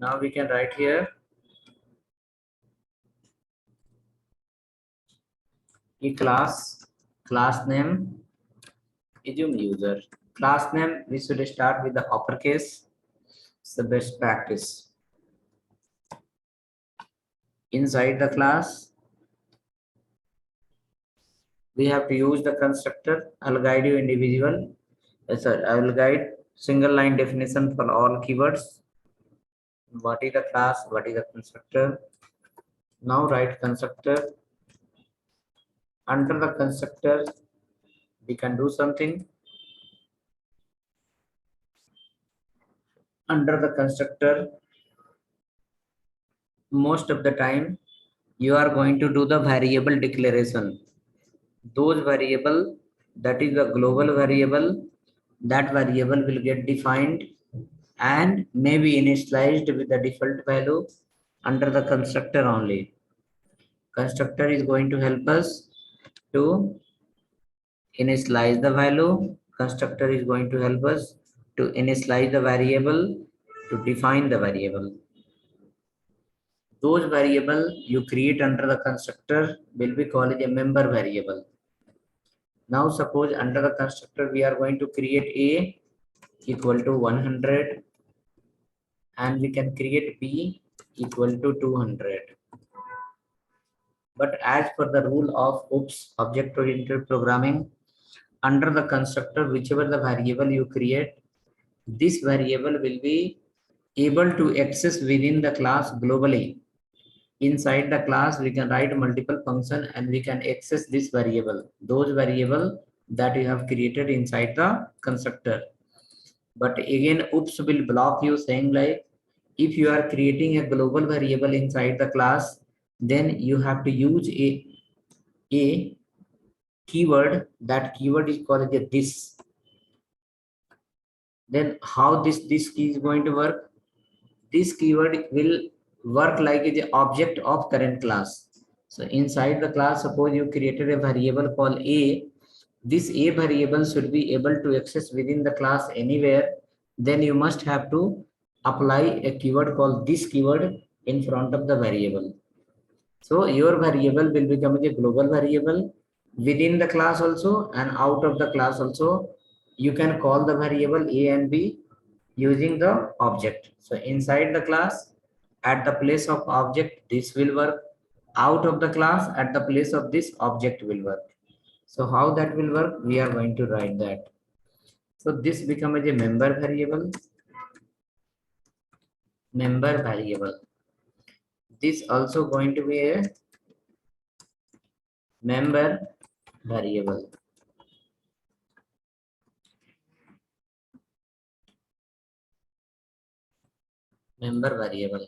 Now we can write here a class name assume user. Class name we should start with the uppercase. It's the best practice. Inside the class we have to use the constructor. I'll guide you individual. Sorry, I will guide single line definition for all keywords. What is the class? What is the constructor? Now write constructor. Under the constructor we can do something. Under the constructor, most of the time you are going to do the variable declaration. Those variable, that is the global variable, that variable will get defined and maybe initialized with the default value under the constructor only. Constructor is going to help us to initialize the value. Constructor is going to help us to initialize the variable, to define the variable. Those variable you create under the constructor will be called a member variable. Now suppose under the constructor we are going to create a equal to 100 and we can create b equal to 200. But as per the rule of OOPS, object oriented programming, under the constructor whichever the variable you create, this variable will be able to access within the class globally. Inside the class we can write multiple function and we can access this variable, those variable that you have created inside the constructor. But again OOPS will block you, saying like if you are creating a global variable inside the class, then you have to use a keyword. That keyword is called a this. Then how this key is going to work? This keyword will work like the object of current class. So inside the class, suppose you created a variable called a. This a variable should be able to access within the class anywhere. Then you must have to apply a keyword called this keyword in front of the variable. So your variable will become a global variable within the class also, and out of the class also. You can call the variable a and b using the object. So inside the class, at the place of object, this will work. Out of the class, at the place of this object will work. So how that will work? We are going to write that. So this becomes a member variable. Member variable. This also going to be a member variable. Member variable.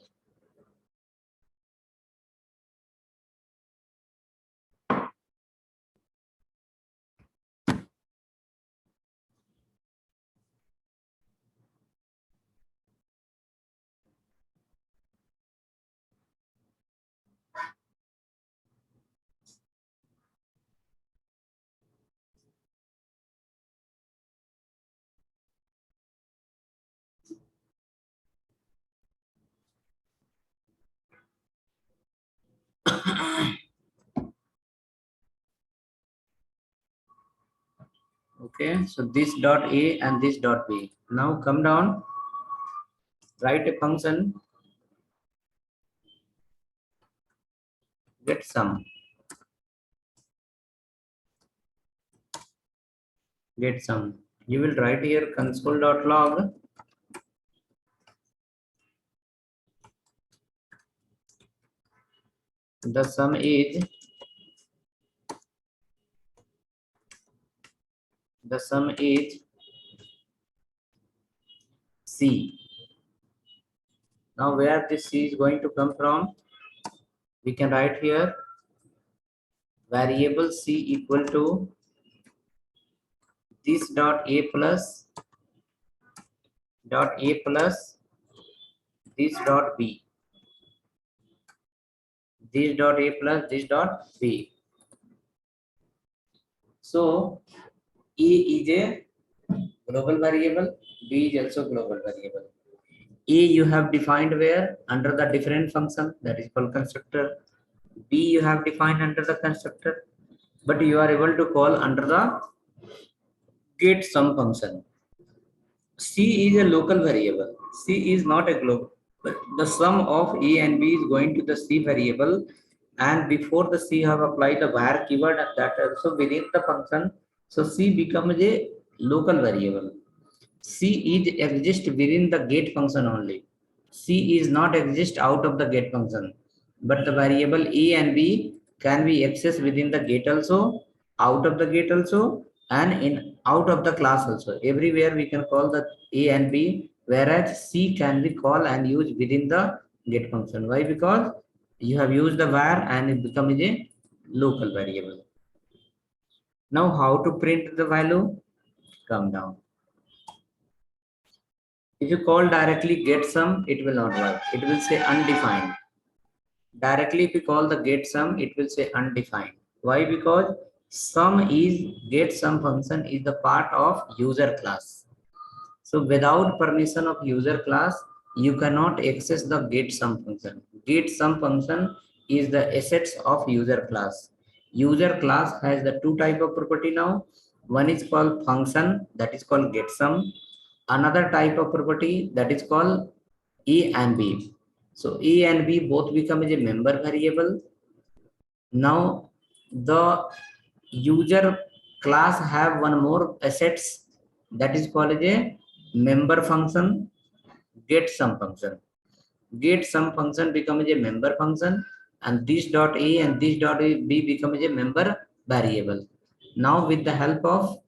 Okay, so this dot a and this dot b. Now come down, write a function, get sum. Get sum. You will write here console.log the sum is C. Now where this C is going to come from? We can write here variable C equal to this dot a plus this dot b. This dot a plus this dot b. So a is a global variable, b is also global variable. A you have defined where? Under the different function, that is called constructor. B you have defined under the constructor, but you are able to call under the get sum function. C is a local variable. C is not a global. But the sum of A and B is going to the C variable, and before the C have applied the var keyword and that also within the function. So C becomes a local variable. C is exist within the get function only. C is not exist out of the get function, but the variable A and B can be accessed within the get also, out of the get also, and in out of the class also. Everywhere we can call the A and B, whereas C can be called and used within the get function. Why? Because you have used the var and it becomes a local variable. Now how to print the value? Come down. If you call directly get sum, it will not work. It will say undefined. Directly if you call the get sum, it will say undefined. Why? Because sum is get sum function is the part of user class. So without permission of user class, you cannot access the get sum function. Get sum function is the assets of user class. User class has the two type of property now. One is called function, that is called get sum. Another type of property that is called A and B. So A and B both become as a member variable. Now the user class have one more assets that is called as a member function, get sum function. Get sum function becomes a member function, and this dot A and this dot B becomes a member variable. Now with the help of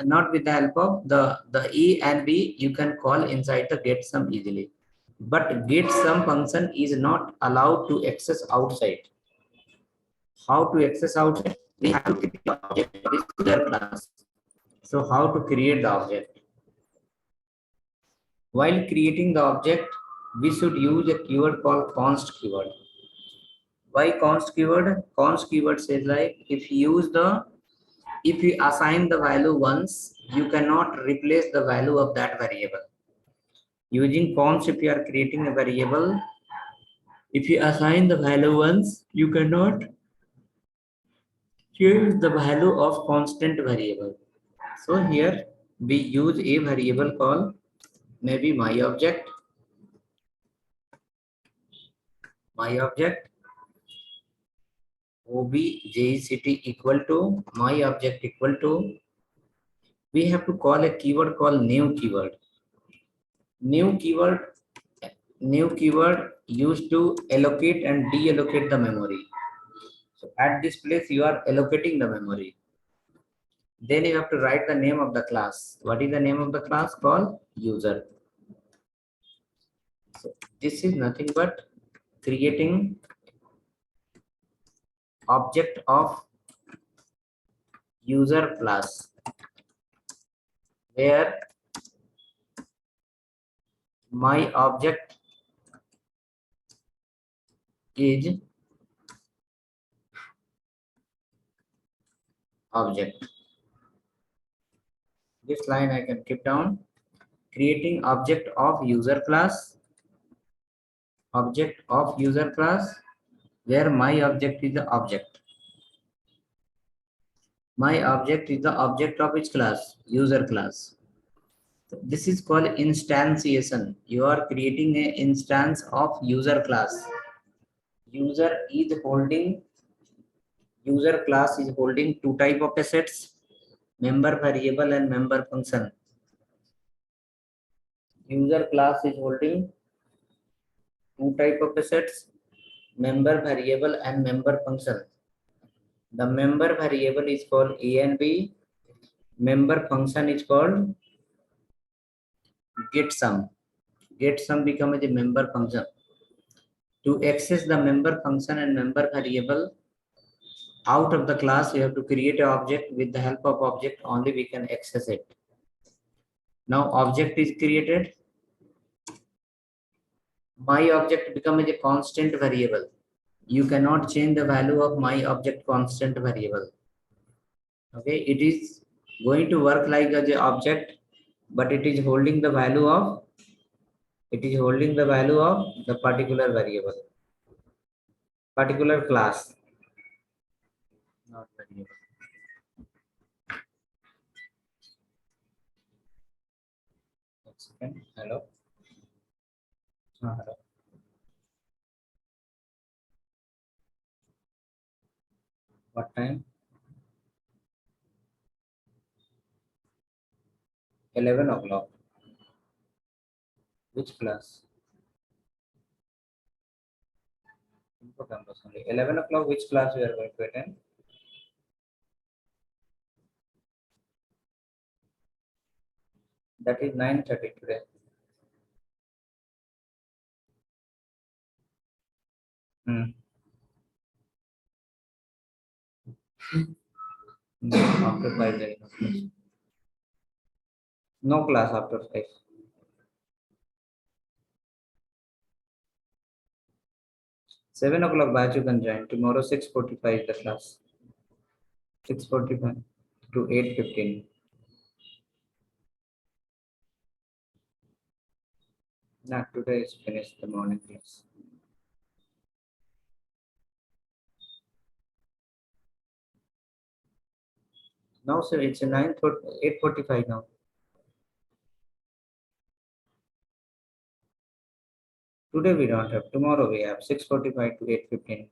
not with the help of the A and B, you can call inside the get sum easily. But get sum function is not allowed to access outside. How to access outside? We have to create the object of this user class. So how to create the object? While creating the object, we should use a keyword called const keyword. Why const keyword? Const keyword says like if you assign the value once, you cannot replace the value of that variable. Using const, if you are creating a variable, if you assign the value once, you cannot change the value of constant variable. So here we use a variable called maybe my object object equal to my object equal to, we have to call a keyword called new keyword. New keyword new keyword used to allocate and deallocate the memory. So at this place you are allocating the memory. Then you have to write the name of the class. What is the name of the class? Called user. So this is nothing but creating object of user class, where my object is object. This line I can keep down. Creating object of user class, where my object is the object. My object is the object of which class? User class. This is called instantiation. You are creating an instance of user class. User class is holding two type of assets, member variable and member function. User class is holding two type of assets, member variable and member function. The member variable is called A and B. Member function is called get sum. Get sum becomes a member function. To access the member function and member variable out of the class, you have to create an object. With the help of object only we can access it. Now object is created. My object becomes a constant variable. You cannot change the value of my object constant variable. Okay, it is going to work like as an object, but it is holding the value of It is holding the value of the particular variable, particular class, not variable. Second, hello. Hello. What time? 11 o'clock. Which class? Info campus only. 11 o'clock. Which class we are going to attend? That is 9:30 today. No, after 5 there is no class. No class after 5. 7 o'clock batch you can join. Tomorrow 6:45 is the class. 6:45 to 8:15. Not today is finished the morning class. Now sir, it's 8:45 now. Today we don't have. Tomorrow we have 6:45 to 8:15.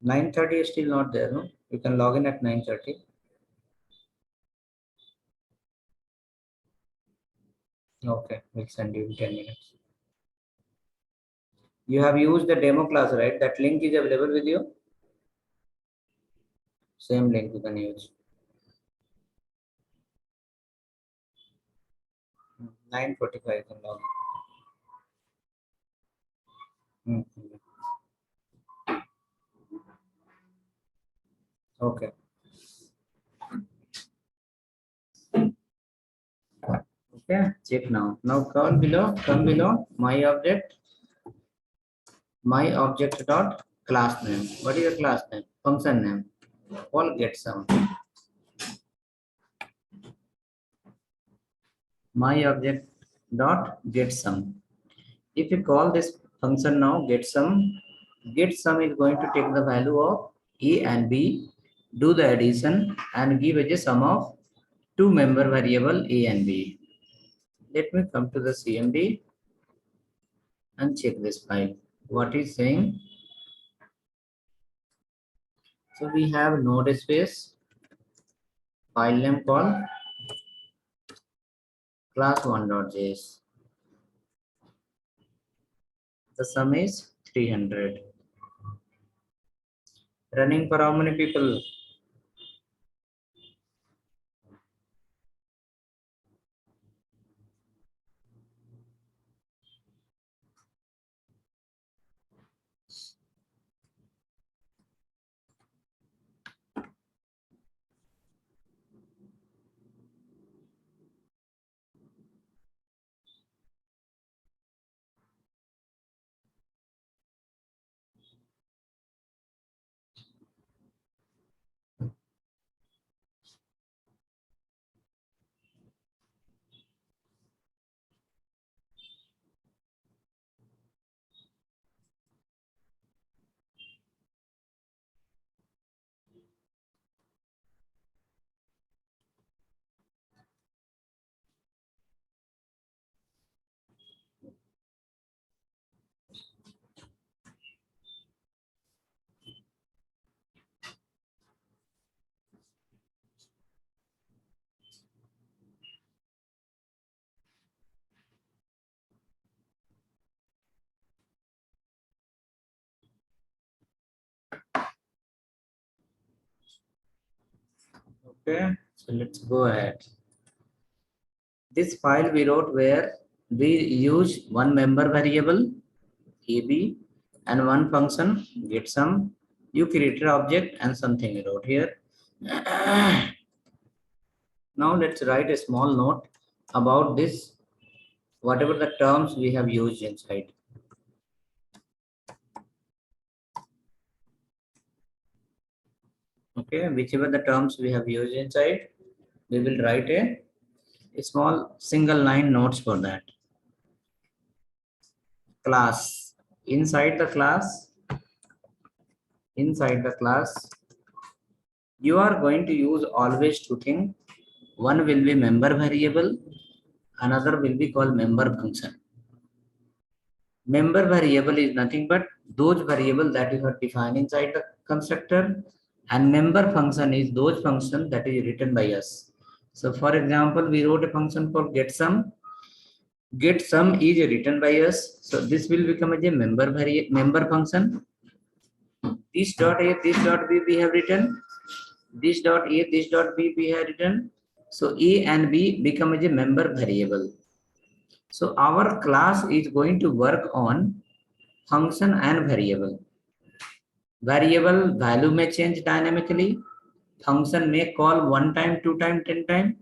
9:30 is still not there, no? You can log in at 9:30. Okay, we'll send you in 10 minutes. You have used the demo class, right? That link is available with you. Same link you can use. 9:45 you can log in. Okay. Okay, check now. Now come below my object dot class name. What is the class name? Function name. All get some. My object dot get sum. If you call this function now get sum is going to take the value of A and B, do the addition and give as a sum of two member variable A and B. Let me come to the CMD and check this file. What is saying? So we have node space, file name called class1.js. The sum is 300. Running for how many people? Okay, so let's go ahead. This file we wrote where we use one member variable AB and one function get sum. You created object and something you wrote here. Now let's write a small note about this, whatever the terms we have used inside. Okay, whichever the terms we have used inside, we will write a small single line notes for that. Class. Inside the class, you are going to use always two things. One will be member variable, another will be called member function. Member variable is nothing but those variables that you have defined inside the constructor, and member function is those function that is written by us. So for example, we wrote a function for get sum. Get sum is written by us. So this will become as a member function. This dot a, this dot b we have written. This dot a, this dot b we have written. So a and b become as a member variable. So our class is going to work on function and variable. Variable value may change dynamically. Function may call one time, two time, 10 time.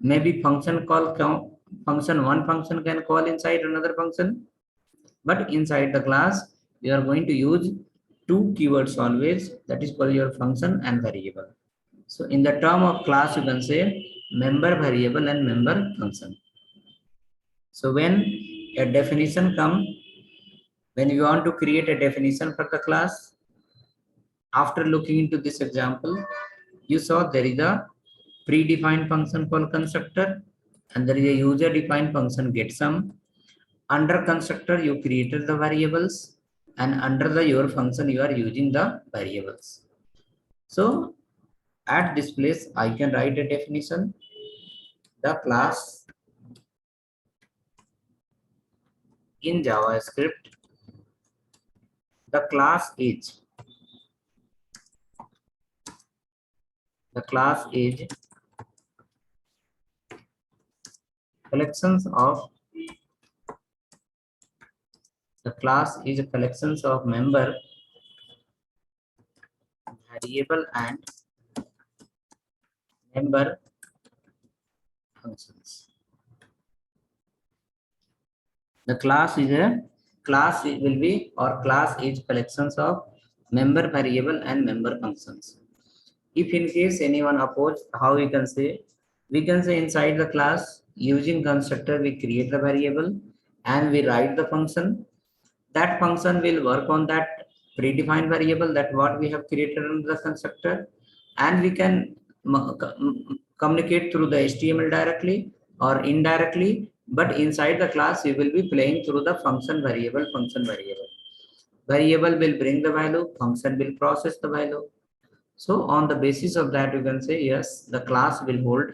Maybe function one function can call inside another function. But inside the class, you are going to use two keywords always. That is called your function and variable. So in the term of class, you can say member variable and member function. So when a definition comes, when you want to create a definition for the class, after looking into this example, you saw there is a predefined function called constructor, and there is a user defined function get sum. Under constructor, you created the variables, and under the your function, you are using the variables. So at this place, I can write a definition. The class in JavaScript, the class is collections of collections of member variable and member functions. The class will be, or class is collections of member variable and member functions. If in case anyone oppose, how we can say inside the class using constructor we create the variable and we write the function. That function will work on that predefined variable that what we have created under the constructor, and we can communicate through the HTML directly or indirectly, but inside the class we will be playing through the function variable. Variable will bring the value, function will process the value. So on the basis of that, you can say yes, the class will hold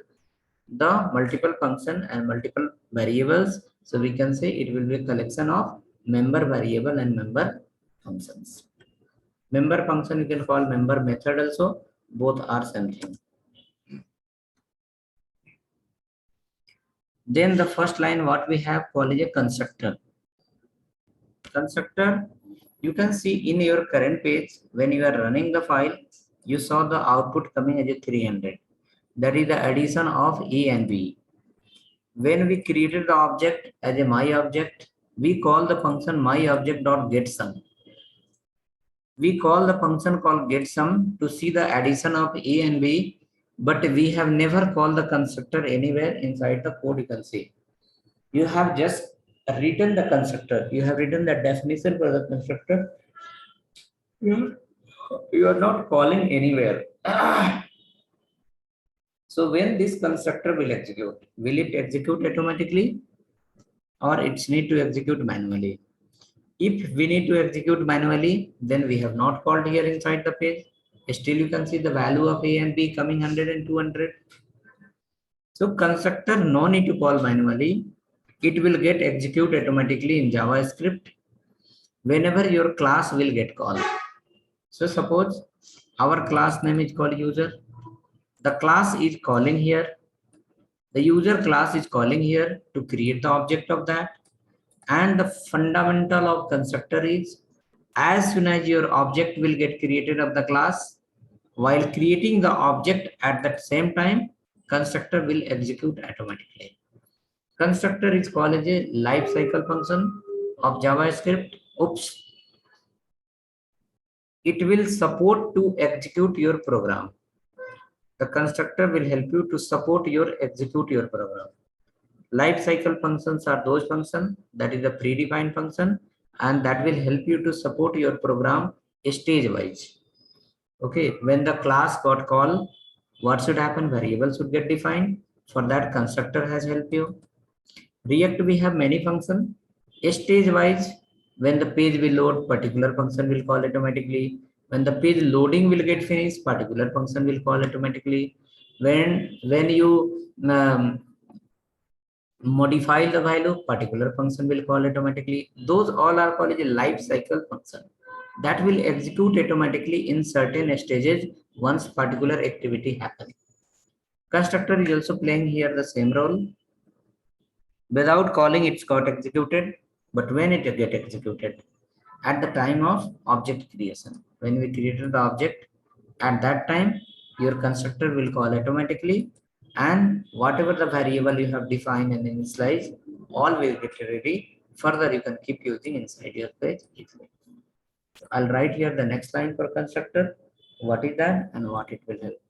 the multiple function and multiple variables. So we can say it will be a collection of member variable and member functions. Member function you can call member method also, both are same thing. Then the first line what we have called is a constructor. Constructor, you can see in your current page when you are running the file, you saw the output coming as a 300. That is the addition of A and B. When we created the object as a my object, we call the function my object dot get sum. We call the function called get sum to see the addition of A and B, but we have never called the constructor anywhere inside the code. You can see you have just written the constructor. You have written the definition for the constructor. You are not calling anywhere. So when this constructor will it execute automatically or it's need to execute manually? If we need to execute manually, then we have not called here inside the page. Still you can see the value of A and B coming 100 and 200. So constructor no need to call manually. It will get execute automatically in JavaScript whenever your class will get called. So suppose our class name is called user. The class is calling here. The user class is calling here to create the object of that. And the fundamental of constructor is as soon as your object will get created of the class, while creating the object at that same time, constructor will execute automatically. Constructor is called as a life cycle function of JavaScript. It will support to execute your program. The constructor will help you to support your execute your program. Life cycle functions are those functions that is a predefined function and that will help you to support your program stage wise. Okay, when the class got called, what should happen? Variables should get defined. For that, constructor has helped you. React, we have many functions. Stage wise, when the page will load, particular function will call automatically. When the page loading will get finished, particular function will call automatically. When you modify the value, particular function will call automatically. Those all are called a life cycle function that will execute automatically in certain stages once particular activity happens. Constructor is also playing here the same role. Without calling, it's got executed, but when it get executed at the time of object creation, when we created the object, at that time your constructor will call automatically, and whatever the variable you have defined and initialized, all will get ready. Further, you can keep using inside your page easily. So I'll write here the next line for constructor, what is that and what it will help.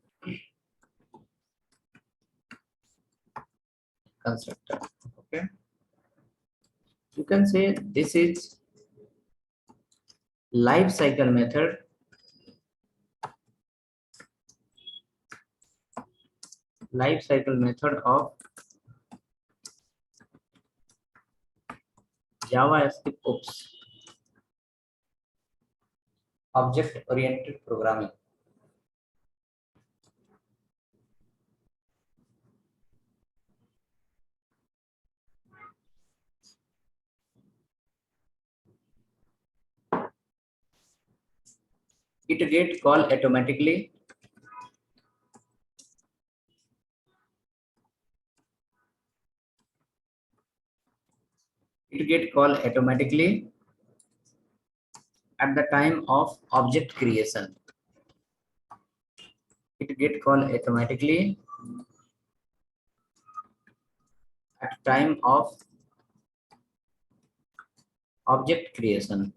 Constructor. Okay. You can say this is life cycle method of JavaScript object oriented programming. It get called automatically. It get called automatically at the time of object creation. It get called automatically at time of object creation.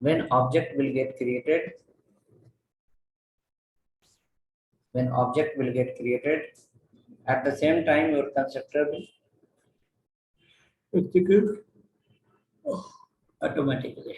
When object will get created, at the same time your constructor will execute automatically.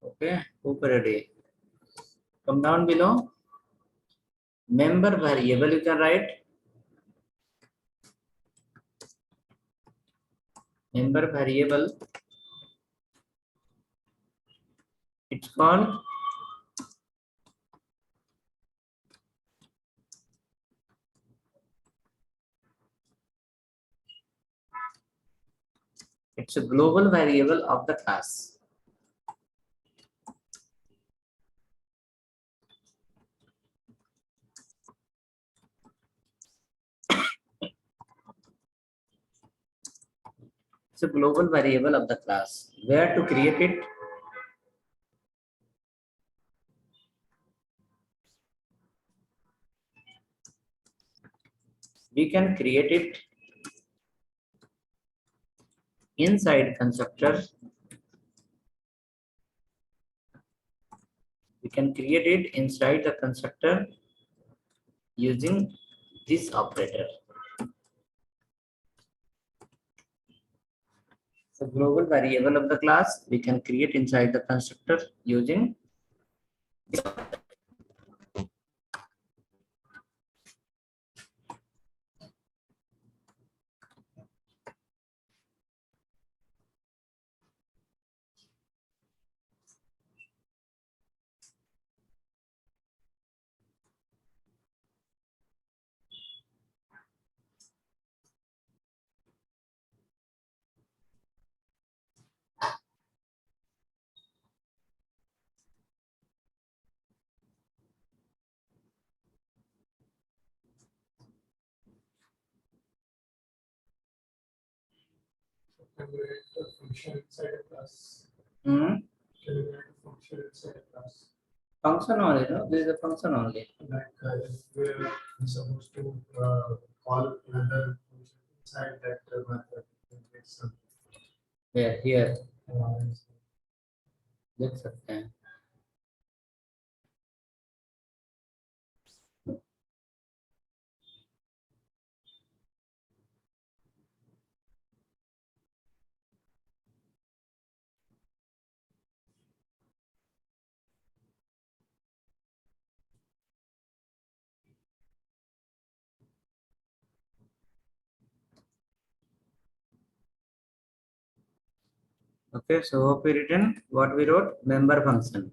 Okay, ready. Come down below. Member variable you can write. Member variable. It's called it's a global variable of the class. It's a global variable of the class. Where to create it? We can create it inside constructor. We can create it inside the constructor using this operator. So global variable of the class we can create inside the constructor using this Can we write a function inside a class? Hmm? Can we write a function inside a class? Function only, no? This is a function only. Like if we're supposed to call another function inside that method, it makes some. Yeah, here. Uh, देख सकते हैं. Okay, so hope we written what we wrote, member function.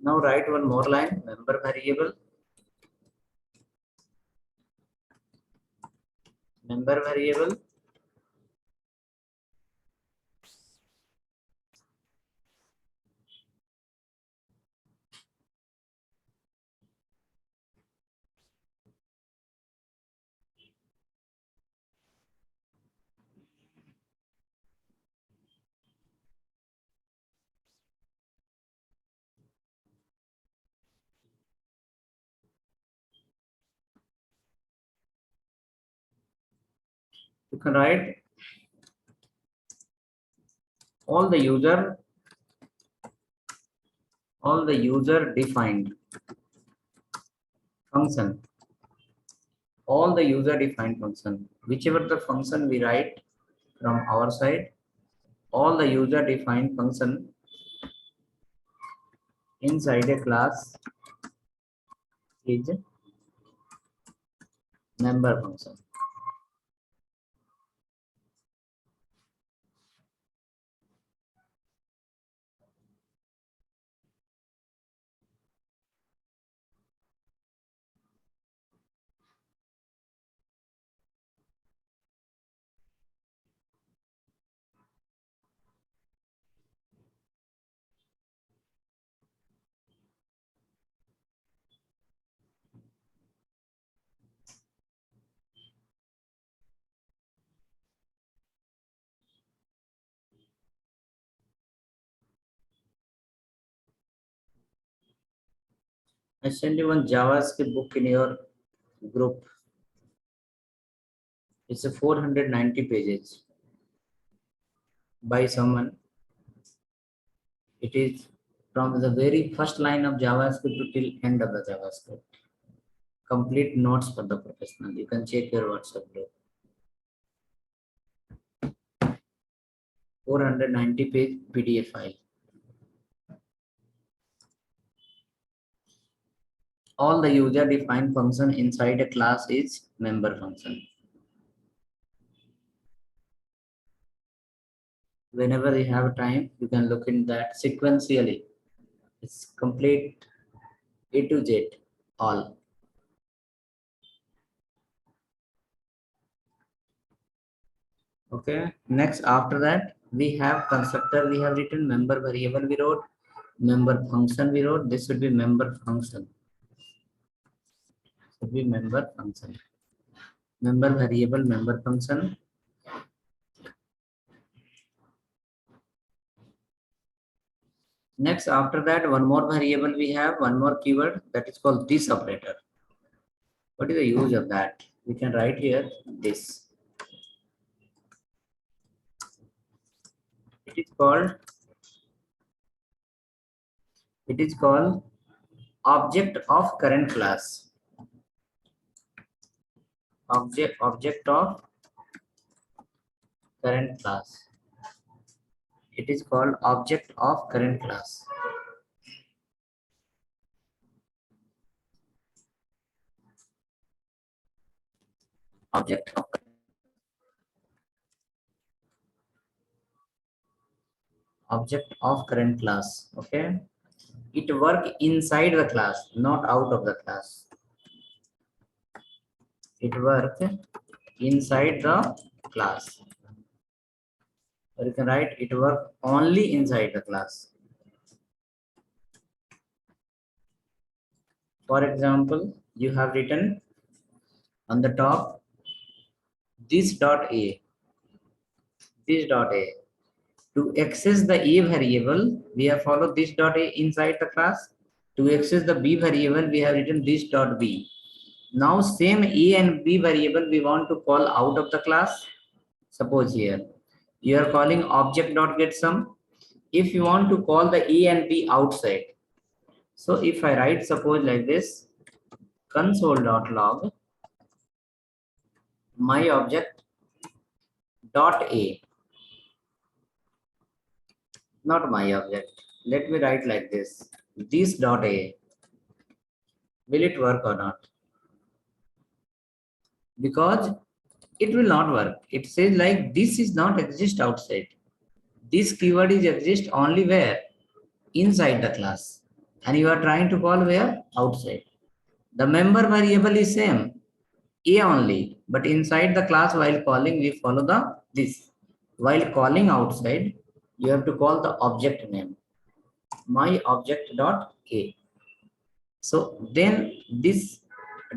Now write one more line, member variable. Member variable. You can write all the user defined function. All the user defined function. Whichever the function we write from our side, all the user defined function inside a class is member function. I send you one JavaScript book in your group. It's a 490 pages by someone. It is from the very first line of JavaScript to till end of the JavaScript. Complete notes for the professional. You can check your WhatsApp group. 490 page PDF file. All the user defined function inside a class is member function. Whenever you have time, you can look in that sequentially. It's complete A to Z, all. Okay. Next, after that, we have constructor. We have written member variable. We wrote member function. We wrote this should be member function. Should be member function. Member variable, member function. Next, after that, one more variable we have, one more keyword that is called this operator. What is the use of that? We can write here this. It is called object of current class. Object of current class. It is called object of current class. Object of current class. Okay. It work inside the class, not out of the class. It work inside the class. Or you can write it work only inside the class. For example, you have written on the top this dot a. this dot A. To access the A variable, we have followed this dot A inside the class. To access the B variable, we have written this dot B. Now same A and B variable we want to call out of the class. Suppose here, you are calling object.getSum. If you want to call the A and B outside, so if I write suppose like this, console.log my object dot A, not my object. Let me write like this dot A. Will it work or not? Because it will not work. It says like this is not exist outside. This keyword is exist only where? Inside the class. And you are trying to call where? Outside. The member variable is same, A only, but inside the class while calling we follow the this. While calling outside, you have to call the object name, my object dot A. So then this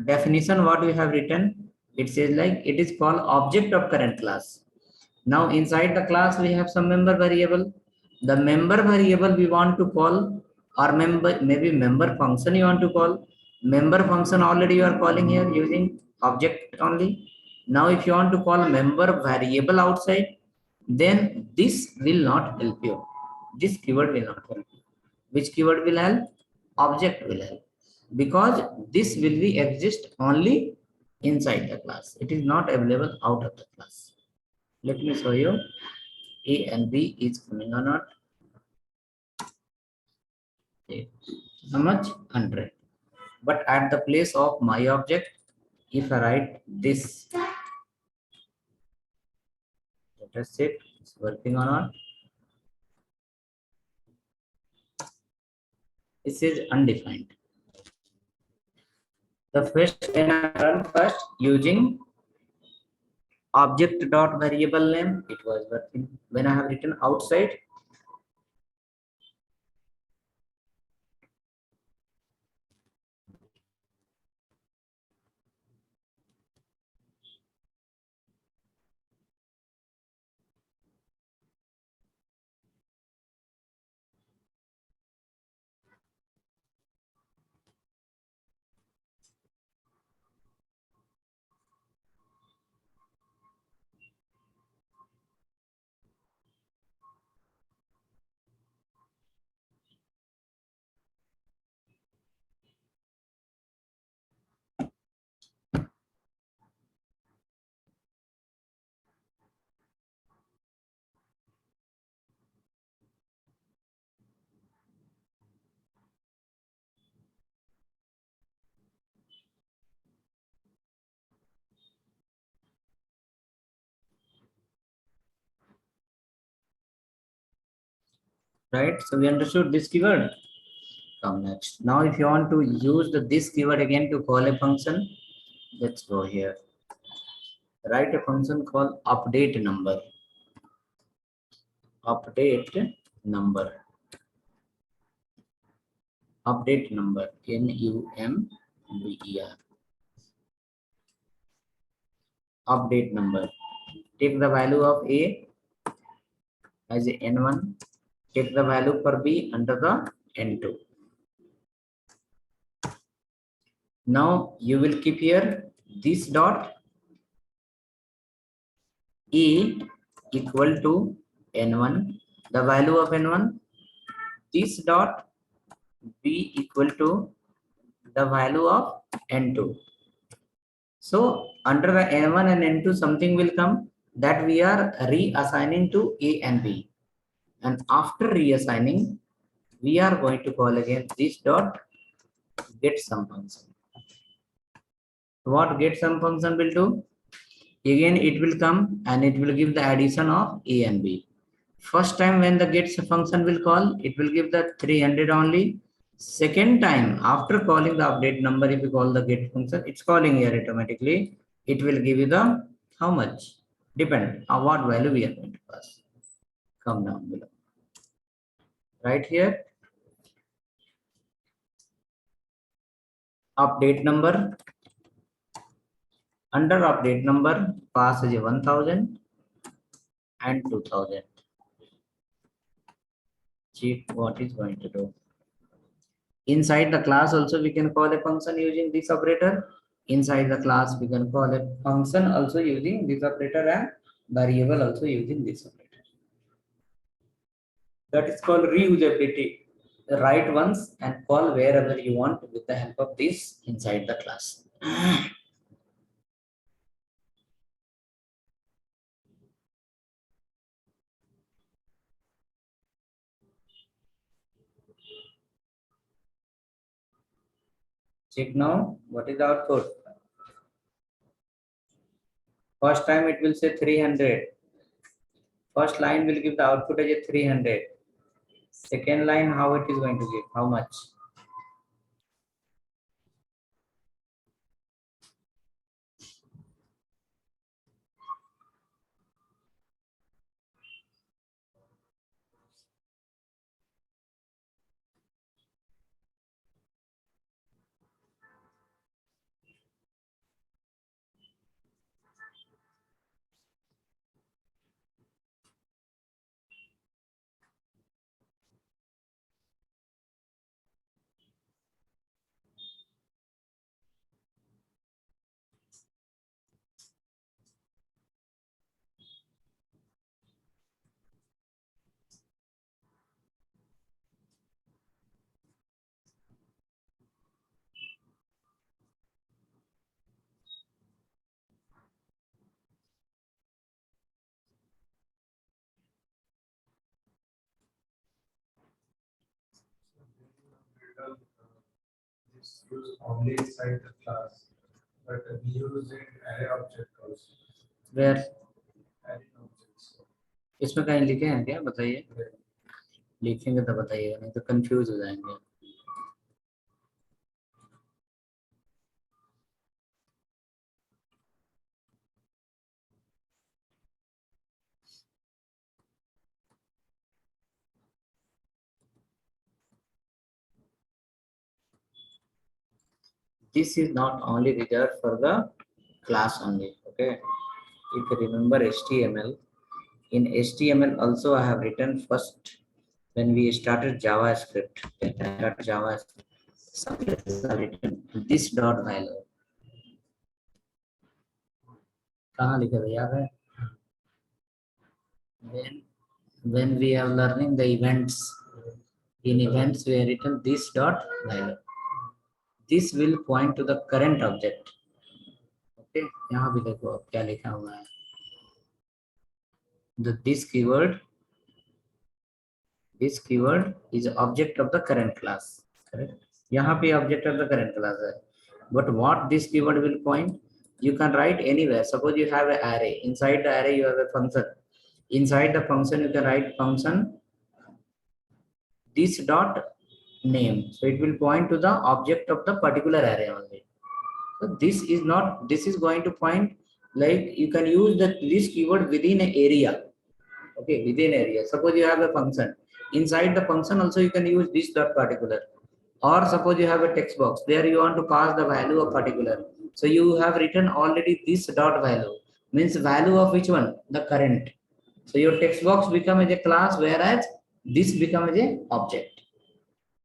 definition what we have written, it says like it is called object of current class. Now inside the class we have some member variable. The member variable we want to call, or member, maybe member function you want to call. Member function already you are calling here using object only. Now if you want to call member variable outside, then this will not help you. This keyword will not help you. Which keyword will help? Object will help. Because this will be exist only inside the class. It is not available out of the class. Let me show you. A and B is coming or not. How much? 100. But at the place of my object, if I write this, let us check it's working or not. It says undefined. The first when I run first using object dot variable name, it was working. When I have written outside, right? So we understood this keyword. Come next. Now, if you want to use this keyword again to call a function, let's go here. Write a function called update number. Update number. Update number. NUMBER. Update number. Take the value of A as a N1. Take the value for B under the N2. Now you will keep here this dot A equal to N1, the value of N1. This dot B equal to the value of N2. So under the N1 and N2 something will come that we are reassigning to A and B. And after reassigning, we are going to call again this dot get some function. What get some function will do? Again it will come and it will give the addition of A and B. First time when the get function will call, it will give the 300 only. Second time after calling the update number, if you call the get function, it's calling here automatically. It will give you the how much? Depend on what value we are going to pass. Come down below. Right here, update number. Under update number, pass as a 1000. and 2000. Check what is going to do. Inside the class also we can call a function using this operator. Inside the class we can call a function also using this operator and variable also using this operator. That is called reusability. Write once and call wherever you want with the help of this inside the class. Check now what is the output. First time it will say 300. First line will give the output as a 300. Second line, how it is going to give? How much? It's used only inside the class, but we use it array object also. Where? Array objects. इसमें कहीं लिखे हैं क्या बताइए? लिखेंगे तो बताइएगा, नहीं तो कंफ्यूज हो जाएंगे. This is not only reserved for the class only. Okay, if you remember HTML, in HTML also I have written first when we started JavaScript. When I started JavaScript, some places are written this dot value. कहाँ लिखा था याद है? When we are learning the events, in events we have written this dot value. This will point to the current object. Okay, यहाँ भी देखो अब क्या लिखा हुआ है. This keyword is object of the current class. Correct? यहाँ पे object of the current class है. But what this keyword will point? You can write anywhere. Suppose you have an array. Inside the array you have a function. Inside the function you can write function this dot name. So it will point to the object of the particular array only. So this is going to point, like you can use this keyword within an area. Okay, within area. Suppose you have a function. Inside the function also you can use this dot particular. Or suppose you have a text box. There you want to pass the value of particular. So you have written already this dot value. Means value of which one? The current. So your text box become as a class, whereas this become as a object.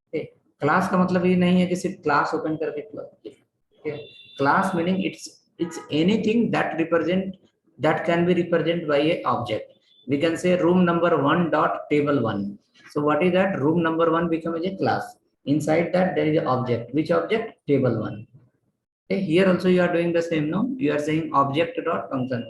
Okay. Class का मतलब ये नहीं है कि सिर्फ class open करके okay. Class meaning it's anything that can be represented by a object. We can say room number 1 dot table 1. So what is that? Room number 1 become as a class. Inside that there is an object. Which object? Table 1. Okay. Here also you are doing the same. No, you are saying object dot function.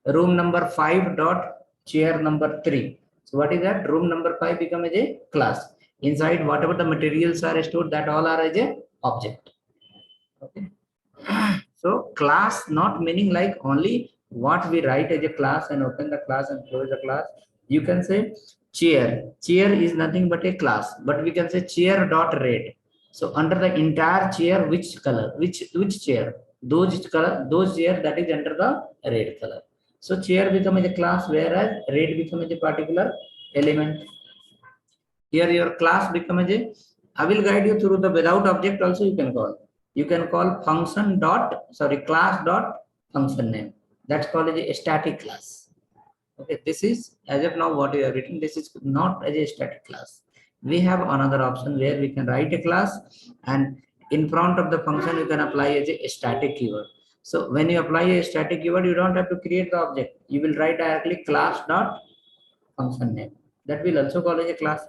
Room number 5 dot chair number 3. So what is that? Room number 5 become as a class. Inside whatever the materials are stored, that all are as a object. Okay. So class not meaning like only what we write as a class and open the class and close the class. You can say chair. Chair is nothing but a class, but we can say chair dot red. So under the entire chair, which color? Which chair? Those chair that is under the red color. So chair becomes a class, whereas red becomes a particular element. Here your class becomes a. I will guide you through the without object also you can call. You can call class dot function name. That's called a static class. Okay, this is as of now what we have written. This is not as a static class. We have another option where we can write a class, and in front of the function you can apply as a static keyword. So when you apply a static keyword, you don't have to create the object. You will write directly class dot function name. That will also call as a class.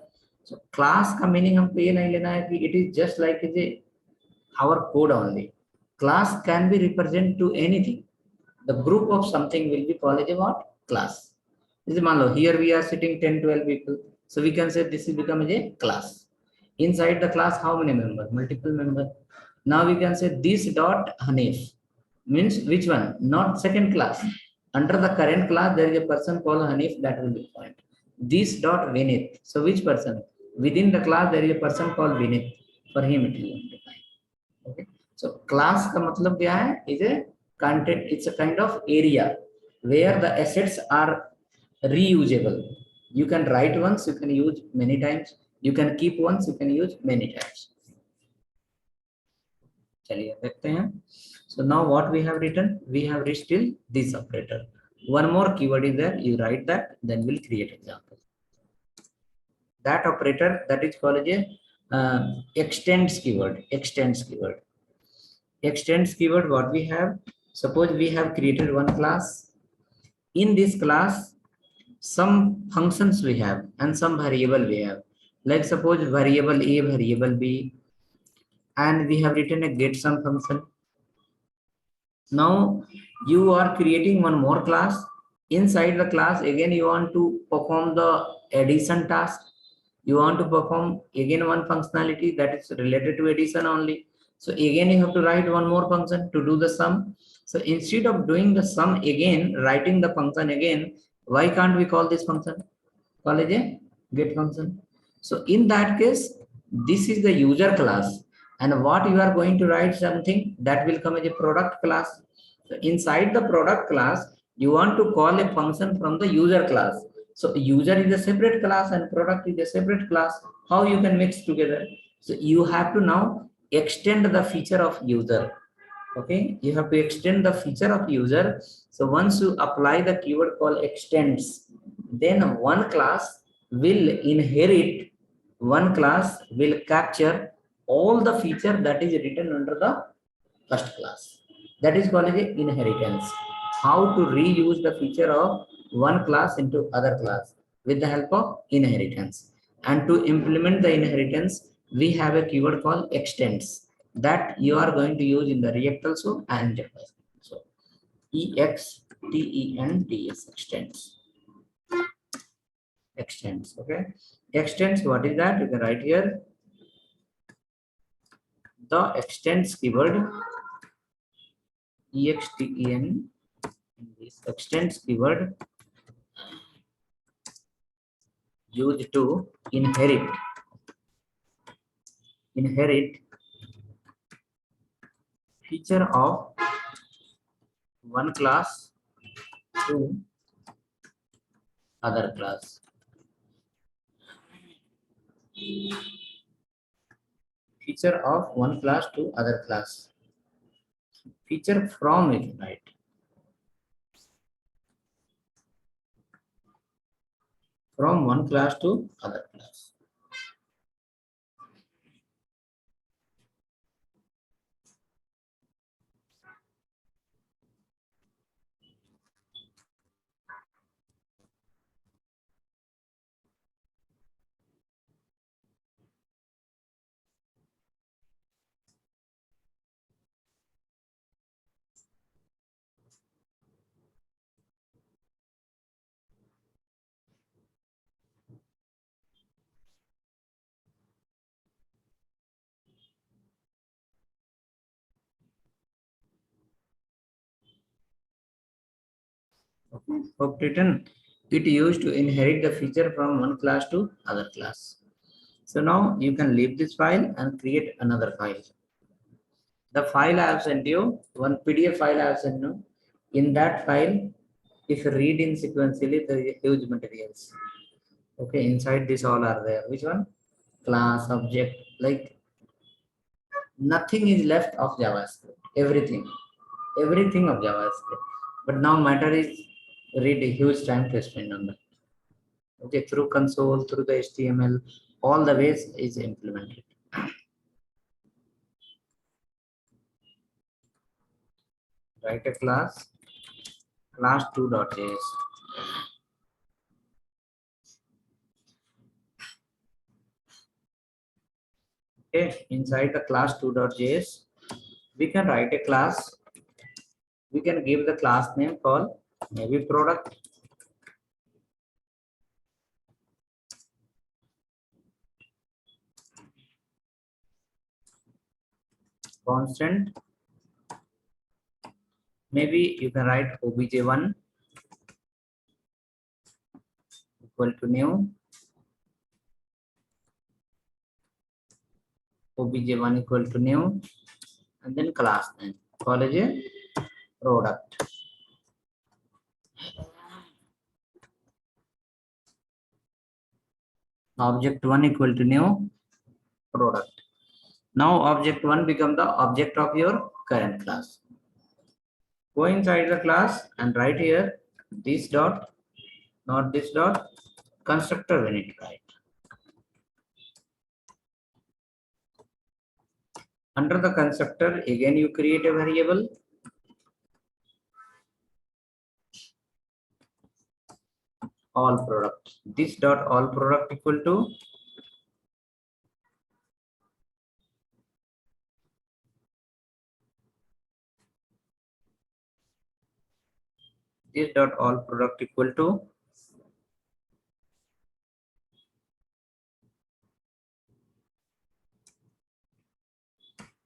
So class का meaning हमको ये नहीं लेना है कि it is just like as a our code only. Class can be represent to anything. The group of something will be called as a what? Class. This is मान लो here we are sitting 10 12 people, so we can say this is become as a class. Inside the class how many members? Multiple members. Now we can say this dot Hanif means which one? Not second class. Under the current class there is a person called Hanif, that will be point. This dot Vinith, so which person? Within the class there is a person called Vinith, for him it will be defined. Okay, so class का मतलब क्या है? Is a content, it's a kind of area where the assets are reusable. You can write once, you can use many times, you can keep once, you can use many times. चलिए देखते हैं. So now what we have written, we have reached till this operator. One more keyword is there, you write that, then we'll create example. That operator, that is called a extends keyword. Extends keyword. Extends keyword, what we have, suppose we have created one class. In this class some functions we have and some variable we have, like suppose variable a, variable b, and we have written a get some function. Now you are creating one more class. Inside the class again you want to perform the addition task. You want to perform again one functionality that is related to addition only. So again you have to write one more function to do the sum. So instead of doing the sum again, writing the function again, why can't we call this function? Call it a get function. So in that case, this is the user class, and what you are going to write something that will come as a product class. So inside the product class, you want to call a function from the user class. So user is a separate class and product is a separate class. How you can mix together? So you have to now extend the feature of user. Okay, you have to extend the feature of user. So once you apply the keyword called extends, then one class will inherit, one class will capture all the feature that is written under the first class. That is called as inheritance. How to reuse the feature of one class into other class with the help of inheritance. And to implement the inheritance, we have a keyword called extends that you are going to use in the React also and Javascript. So extends, extends. Extends. Okay, extends, what is that? You can write here the extends keyword, extend, this extends keyword used to inherit feature of one class to other class. Feature of one class to other class. Feature from it, right? From one class to other class. Okay. Hope written. It used to inherit the feature from one class to other class. So now you can leave this file and create another file. The file I have sent you, one PDF file I have sent you. In that file, if you read in sequentially, there is huge materials. Okay, inside this all are there. Which one? Class, object, like nothing is left of JavaScript. Everything of JavaScript. But now matter is read a huge time to spend on that. Okay, through console, through the HTML, all the ways is implemented. Write a class, class2.js. Okay, inside the class2.js, we can write a class. We can give the class name called maybe product. Constant. Maybe you can write obj1 equal to new, obj1 equal to new, and then class name. Call it a product. Object1 equal to new product. Now object1 become the object of your current class. Go inside the class and write here this dot, not this dot, constructor we need to write. Under the constructor, again you create a variable. All product. This dot all product equal to this dot all product equal to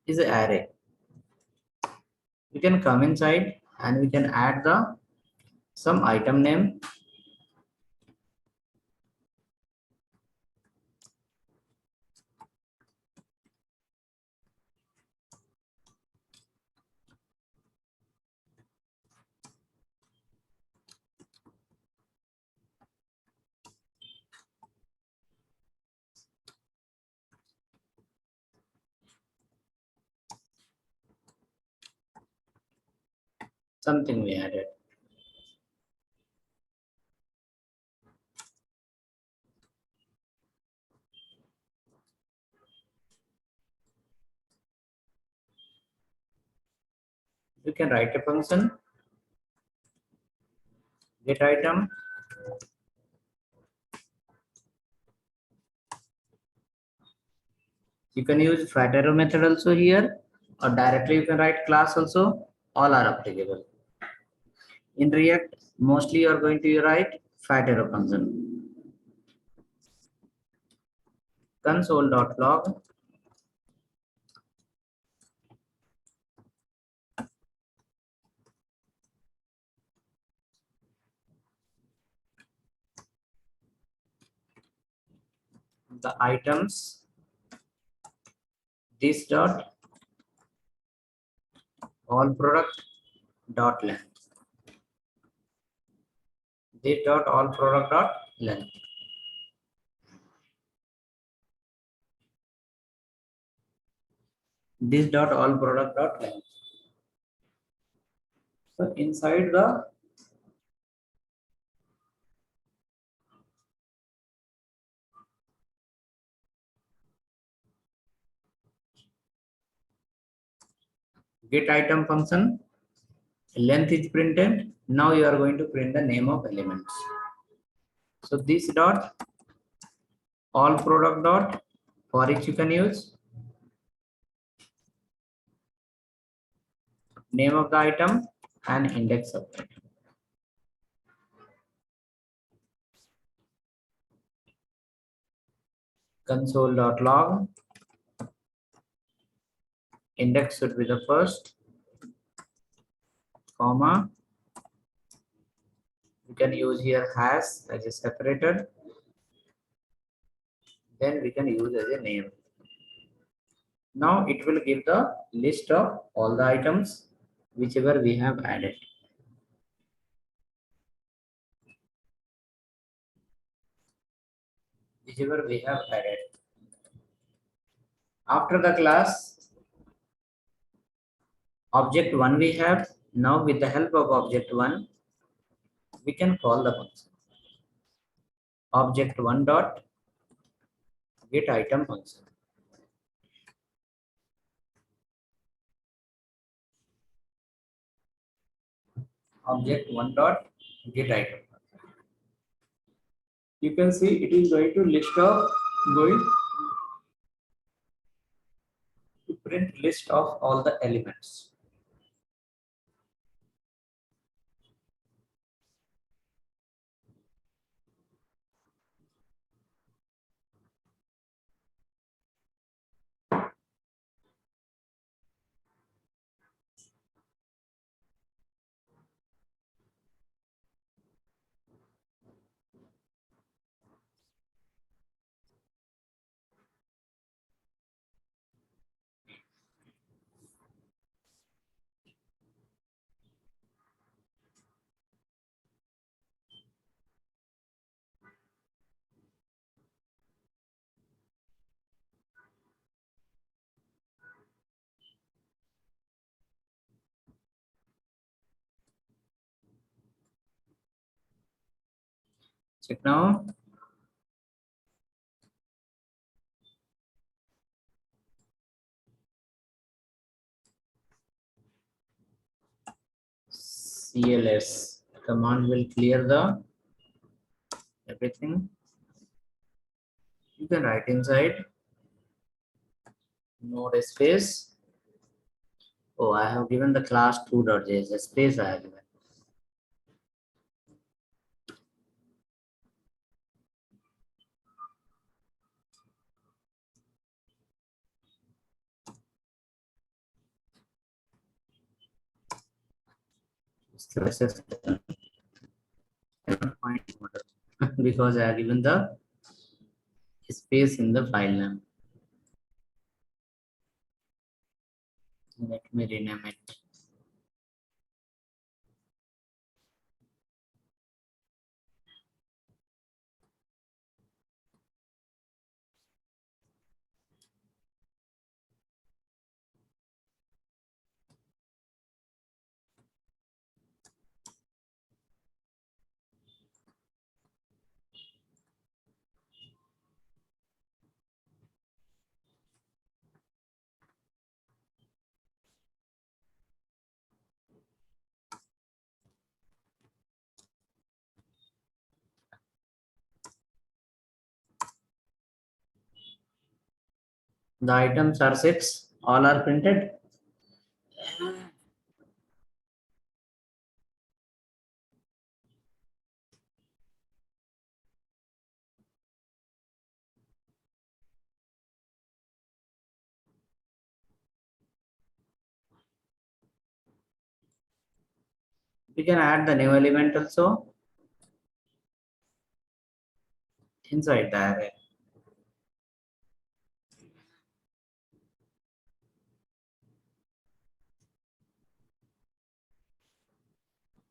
is an array. We can come inside and we can add the some item name. Something we added. You can write a function, get item, you can use fat arrow method also here, or directly you can write class also. All are applicable. In React, mostly you are going to write fat arrow function. Console.log the items, this dot all product dot length, this dot all product dot length. This dot all product dot length. So inside the get item function, length is printed. Now you are going to print the name of elements. So this dot all product dot, for each you can use name of the item and index of the item. Console.log index should be the first, comma. You can use here hash as a separator. Then we can use as a name. Now it will give the list of all the items whichever we have added. Whichever we have added. After the class, object 1 we have. Now with the help of object 1, we can call the function object one dot get item function. Object one dot get item. You can see it is going to going to print list of all the elements. Check now. CLS command will clear the everything. You can write inside node space. Oh, I have given the class 2.js space I have given. Because I have given the space in the file name. Let me rename it. The items are 6. All are printed. We can add the new element also inside the array.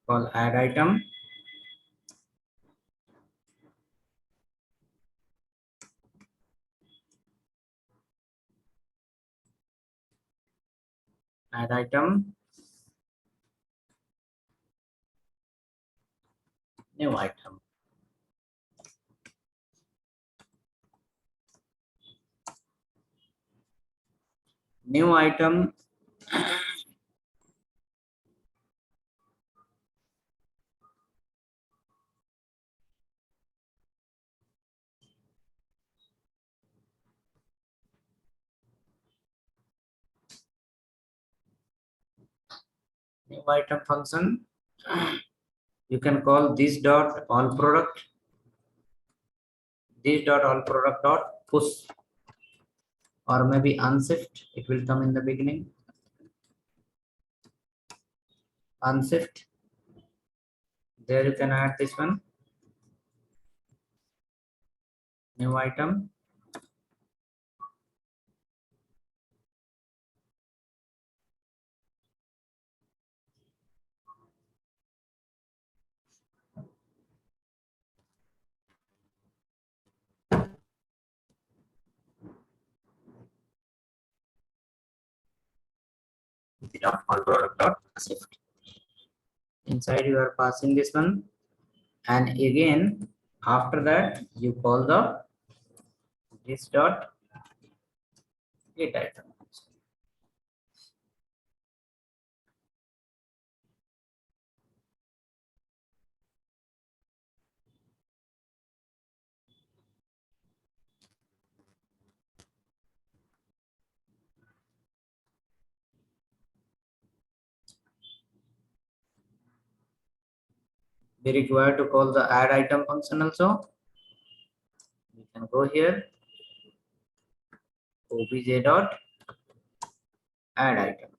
Call add item. Add item. New item. New item. New item function. You can call this dot all product. This dot all product dot push, or maybe unshift. It will come in the beginning. Unshift. There you can add this one. New item. The dot all product dot shift. Inside you are passing this one and again after that you call the this dot get item. We require to call the add item function also. We can go here obj dot add item.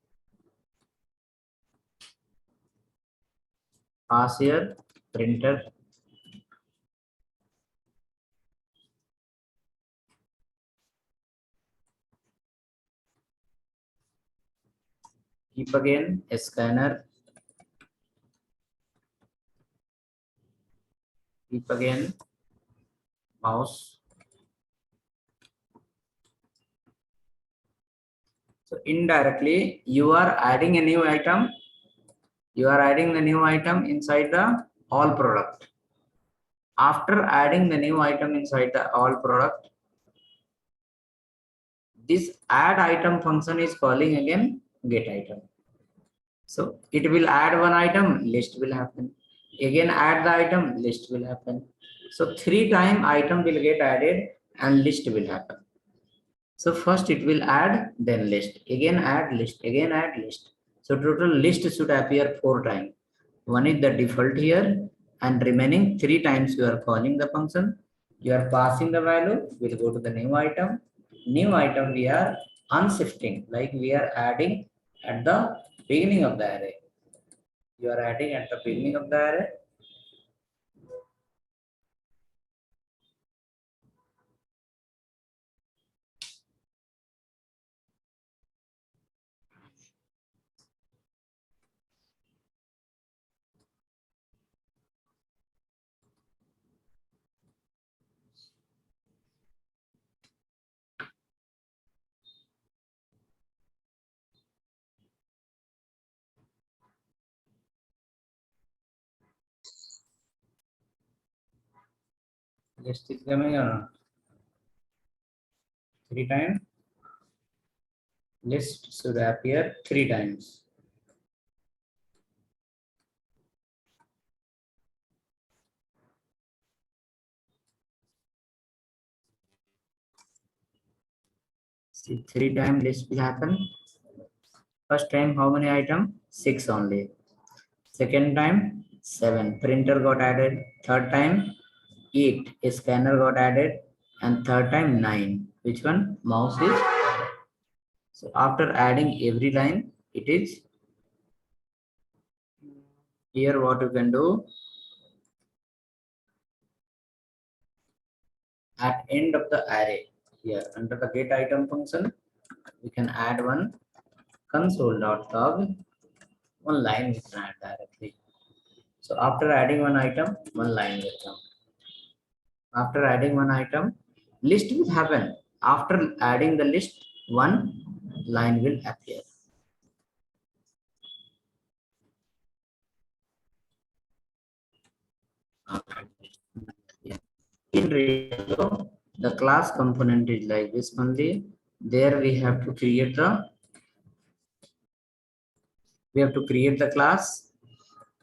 Pass here printer. Keep again a scanner. Keep again mouse. So indirectly you are adding a new item. You are adding the new item inside the all product. After adding the new item inside the all product, this add item function is calling again get item. So it will add one item, list will happen. Again add the item, list will happen. So 3 times item will get added and list will happen. So first it will add, then list, again add list, again add list. So total list should appear 4 times. One is the default here, and remaining 3 times you are calling the function. You are passing the value, we'll go to the new item. New item we are unshifting, like we are adding at the beginning of the array. You are adding at the beginning of the array. List is coming or not? 3 times. List should appear 3 times. See, 3 times list will happen. First time, how many items? 6 only. Second time, 7. Printer got added. Third time, 8. A scanner got added. And third time, 9. Which one? Mouse is. So after adding every line, it is here what you can do. At end of the array, here under the get item function, we can add one console.log. One line we can add directly. So after adding one item, one line will come. After adding one item, list will happen. After adding the list, one line will appear. In real, the class component is like this only. There we have to create the class,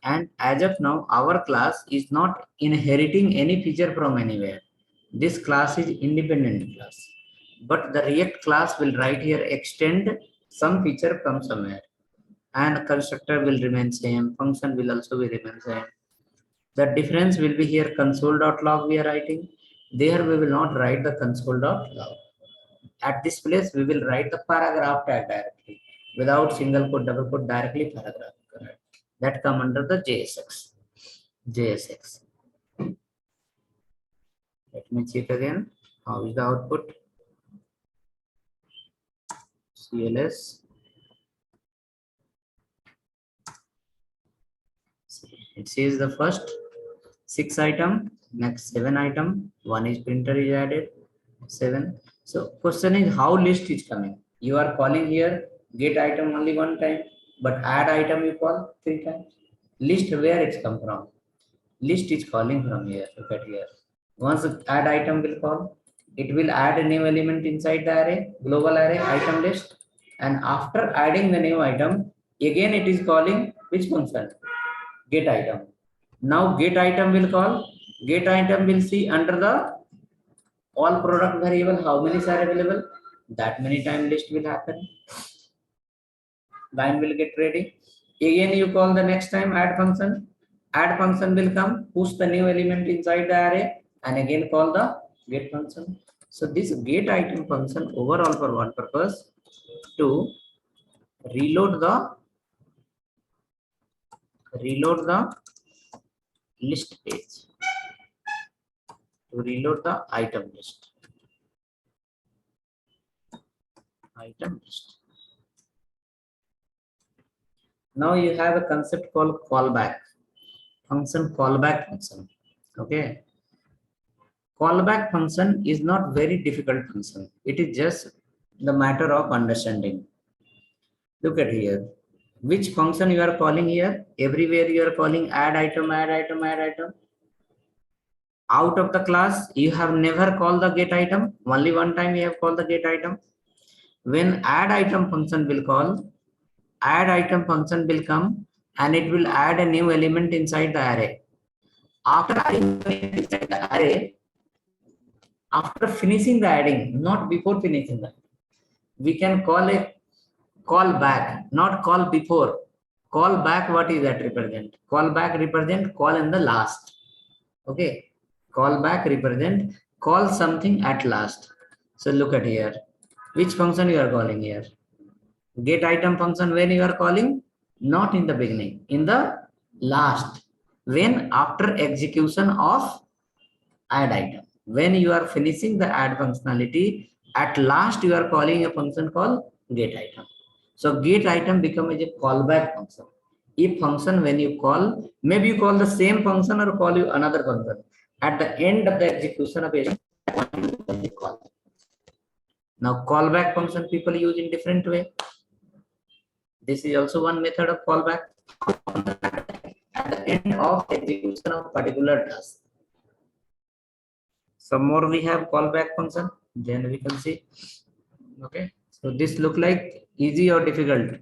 and as of now our class is not inheriting any feature from anywhere. This class is independent class, but the React class will right here extend some feature from somewhere, and constructor will remain same, function will also be remain same. The difference will be here console.log we are writing. There we will not write the console.log. At this place we will write the paragraph tag directly without single quote, double quote, directly paragraph. Correct. That come under the JSX. JSX. Let me check again. How is the output? CLS. It says the first 6 item, next 7 item, one is printer is added, 7. So question is how list is coming. You are calling here get item only 1 time, but add item you call 3 times. List where it's come from? list is calling from here. Look at here. Once add item will call, it will add a new element inside the array, global array item list. And after adding the new item, again it is calling which function? Get item. Now get item will call, get item will see under the all product variable how many are available, that many time list will happen, line will get ready. Again you call the next time add function, add function will come, push the new element inside the array, and again call the get function. So this get item function overall for what purpose? To reload the list page, to reload the item list. Now you have a concept called callback function. Callback function, okay. Callback function is not very difficult function, it is just the matter of understanding. Look at here, which function you are calling here? Everywhere you are calling add item, add item, add item. Out of the class you have never called the get item, only one time you have called the get item. When add item function will call, add item function will come and it will add a new element inside the array. After adding inside the array, after finishing the adding, not before finishing that, we can call a call back, not call before. Call back, what is that represent? Call back represent call in the last, okay. Call back represent call something at last. So look at here, which function you are calling here? Get item function. When you are calling? Not in the beginning, in the last, when after execution of add item, when you are finishing the add functionality, at last you are calling a function called get item. So get item become a callback function. If function when you call, maybe you call the same function or call you another function, at the end of the execution of a call. Now callback function people use in different way. This is also one method of callback at the end of execution of particular task. Some more we have callback function, then we can see. Okay, so this look like easy or difficult?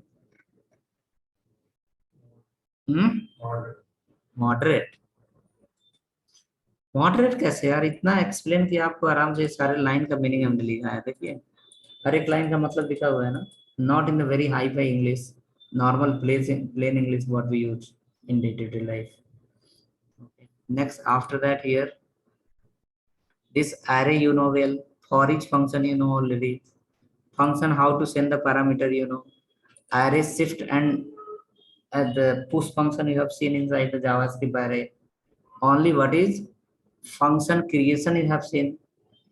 Moderate. Moderate कैसे यार? इतना explain किया आपको आराम से, सारे line का meaning हमने लिखा है, देखिए हर एक लाइन का मतलब लिखा हुआ है ना. Not in the very hi fi English, normal plain English what we use in day-to-day life. Okay. Next, after that here, this array you know well, for each function you know already. Function how to send the parameter you know. Array shift and the push function you have seen inside the JavaScript array. Only what is function creation you have seen.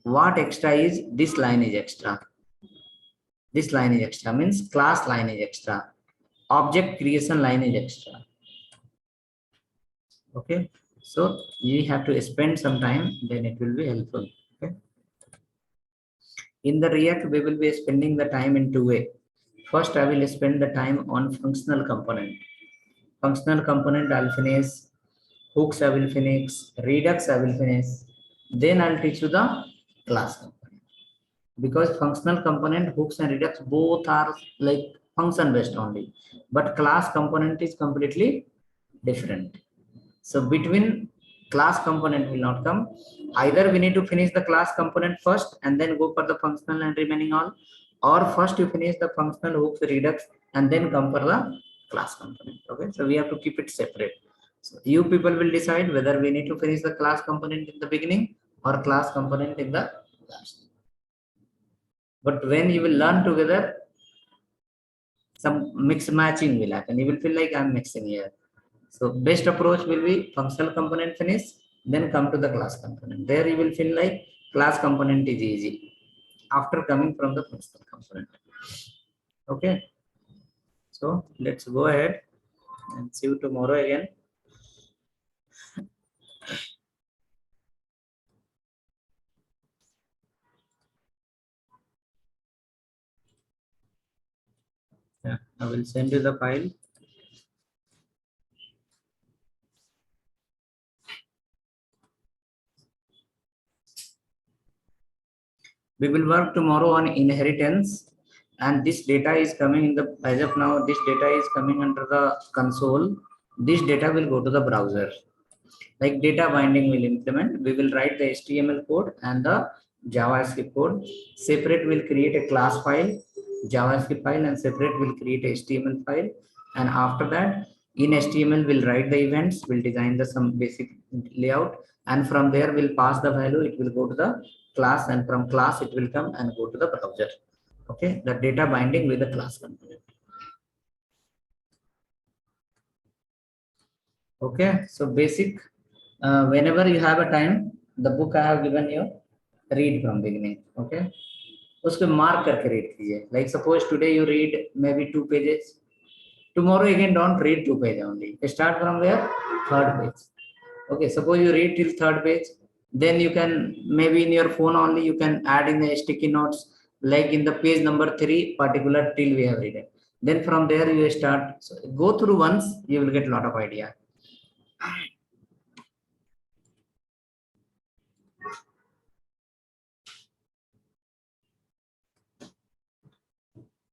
What extra is this line is extra. This line is extra means class line is extra. Object creation line is extra. Okay, so you have to spend some time, then it will be helpful. Okay, in the React we will be spending the time in two way. First I will spend the time on functional component. Functional component I'll finish, hooks I will finish, redux I will finish, then I'll teach you the class component. Because functional component, hooks and redux both are like function based only, but class component is completely different. So between class component will not come. Either we need to finish the class component first and then go for the functional and remaining all, or first you finish the functional hooks redux and then come for the class component. Okay, so we have to keep it separate. So you people will decide whether we need to finish the class component in the beginning or class component in the last. But when you will learn together, some mix matching will happen. You will feel like I'm mixing here. So best approach will be functional component finish, then come to the class component. There you will feel like class component is easy after coming from the functional component. Okay, so let's go ahead and see you tomorrow again. Yeah, I will send you the file. We will work tomorrow on inheritance, and this data is coming in the, as of now, this data is coming under the console. This data will go to the browser. Like data binding will implement, we will write the HTML code and the JavaScript code. Separate will create a class file, JavaScript file, and separate will create a HTML file. And after that, in HTML we'll write the events, we'll design the some basic layout, and from there we'll pass the value, it will go to the class, and from class it will come and go to the browser. Okay, the data binding with the class component. Okay, so basic, whenever you have a time, the book I have given you, read from beginning. Okay, उसको mark करके read कीजिए. Like suppose today you read maybe 2 pages, tomorrow again don't read 2 pages only, start from where, 3rd page. Okay, suppose you read till 3rd page, then you can maybe in your phone only you can add in the sticky notes, like in the page number 3 particular till we have read it. Then from there you start, so go through once, you will get a lot of idea.